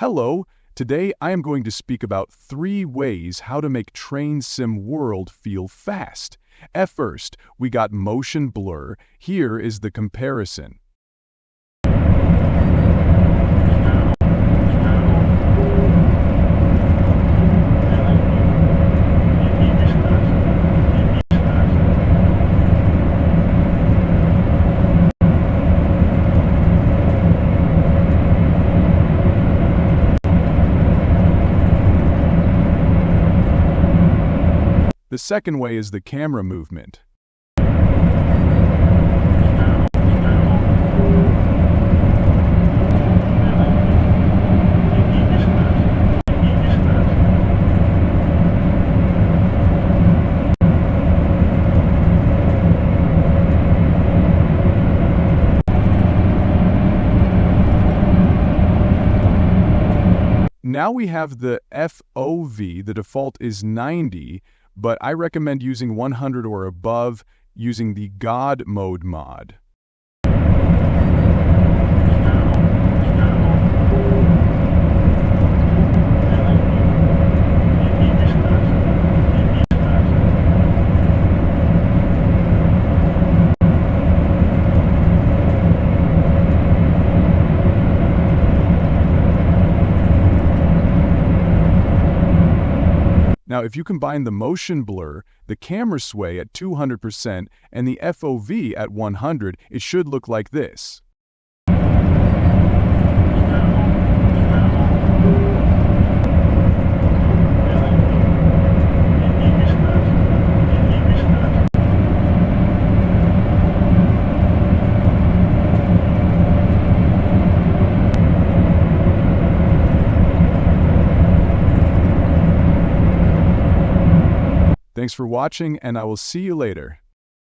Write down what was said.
Hello, today I am going to speak about 3 ways how to make Train Sim World feel fast. At first, we got motion blur. Here is the comparison. The second way is the camera movement. Now we have the FOV. The default is 90, but I recommend using 100 or above using the God Mode mod. Now, if you combine the motion blur, the camera sway at 200%, and the FOV at 100, it should look like this. Thanks for watching, and I will see you later.